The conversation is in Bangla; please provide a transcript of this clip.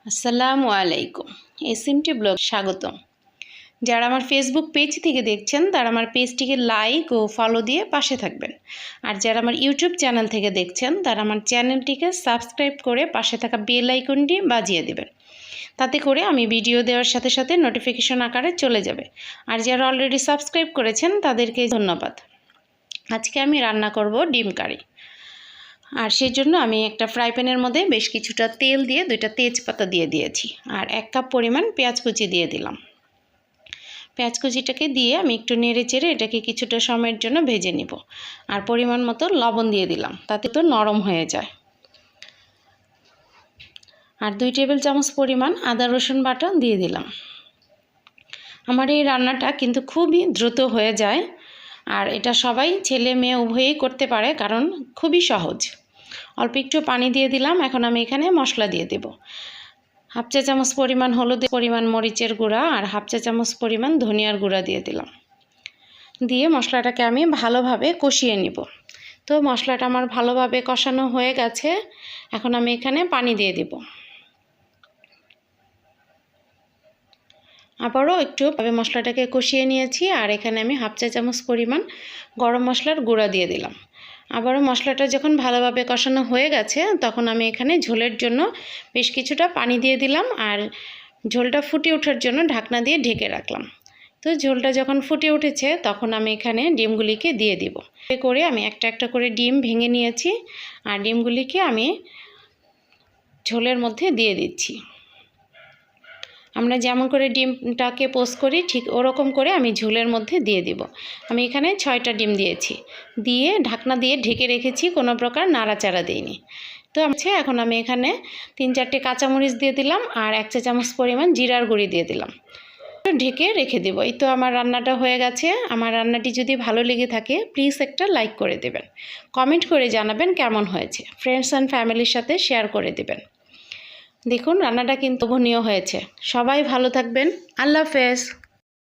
আসসালামু আলাইকুম। এসএমটি ব্লগ স্বাগতম। যারা আমার ফেসবুক পেজ থেকে দেখছেন তারা আমার পেজটিকে লাইক ও ফলো দিয়ে পাশে থাকবেন, আর যারা আমার ইউটিউব চ্যানেল থেকে দেখছেন তারা আমার চ্যানেলটিকে সাবস্ক্রাইব করে পাশে থাকা বেল আইকনটি বাজিয়ে দেবেন। তাতে করে আমি ভিডিও দেওয়ার সাথে সাথে নোটিফিকেশন আকারে চলে যাবে। আর যারা অলরেডি সাবস্ক্রাইব করেছেন তাদেরকে ধন্যবাদ। আজকে আমি রান্না করব ডিম কারি। আর সেই জন্য আমি একটা ফ্রাই প্যানের মধ্যে বেশ কিছুটা তেল দিয়ে 2টা তেজপাতা দিয়ে দিয়েছি, আর 1 কাপ পরিমাণ পেঁয়াজ কুচি দিয়ে দিলাম। পেঁয়াজ কুচিটাকে দিয়ে আমি একটু নেড়ে চেড়ে এটাকে কিছুটা সময়ের জন্য ভেজে নিব। আর পরিমাণ মতো লবণ দিয়ে দিলাম, তাতে তো নরম হয়ে যায়। আর 2 টেবিল চামচ পরিমাণ আদা রসুন বাটা দিয়ে দিলাম। আমার এই রান্নাটা কিন্তু খুবই দ্রুত হয়ে যায়, আর এটা সবাই ছেলে মেয়ে উভয়েই করতে পারে, কারণ খুবই সহজ। অল্প একটু পানি দিয়ে দিলাম। এখন আমি এখানে মশলা দিয়ে দেব। হাফ চা চামচ পরিমাণ হলুদ, পরিমাণ মরিচের গুঁড়া আর হাফ চা চামচ পরিমাণ ধনিয়ার গুঁড়া দিয়ে দিলাম। দিয়ে মশলাটাকে আমি ভালোভাবে কষিয়ে নিব। তো মশলাটা আমার ভালোভাবে কষানো হয়ে গেছে। এখন আমি এখানে পানি দিয়ে দেব। আবারও একটু মশলাটাকে কষিয়ে নিয়েছি, আর এখানে আমি হাফ চা চামচ পরিমাণ গরম মশলার গুঁড়া দিয়ে দিলাম। আবারও মশলাটা যখন ভালোভাবে কষানো হয়ে গেছে তখন আমি এখানে ঝোলের জন্য বেশ কিছুটা পানি দিয়ে দিলাম, আর ঝোলটা ফুটে ওঠার জন্য ঢাকনা দিয়ে ঢেকে রাখলাম। তো ঝোলটা যখন ফুটে উঠেছে তখন আমি এখানে ডিমগুলিকে দিয়ে দিব। এ করে আমি একটা একটা করে ডিম ভেঙে নিয়েছি, আর ডিমগুলিকে আমি ঝোলের মধ্যে দিয়ে দিচ্ছি। আমরা যেমন করে ডিমটাকে পোস্ট করি ঠিক ওরকম করে আমি ঝোলের মধ্যে দিয়ে দিব। আমি এখানে 6টা ডিম দিয়েছি, দিয়ে ঢাকনা দিয়ে ঢেকে রেখেছি, কোনো প্রকার নাড়াচাড়া দিইনি। তো এখন আমি এখানে 3-4টে কাঁচামরিচ দিয়ে দিলাম, আর 1 চা চামচ পরিমাণ জিরার গুঁড়ি দিয়ে দিলাম। ঢেকে রেখে দেব। এই তো আমার রান্নাটা হয়ে গেছে। আমার রান্নাটি যদি ভালো লেগে থাকে প্লিজ একটা লাইক করে দেবেন, কমেন্ট করে জানাবেন কেমন হয়েছে, ফ্রেন্ডস অ্যান্ড ফ্যামিলির সাথে শেয়ার করে দেবেন। দেখুন রান্নাটা কিন্তু লোভনীয় হয়েছে। সবাই ভালো থাকবেন। আল্লাহ হাফেজ।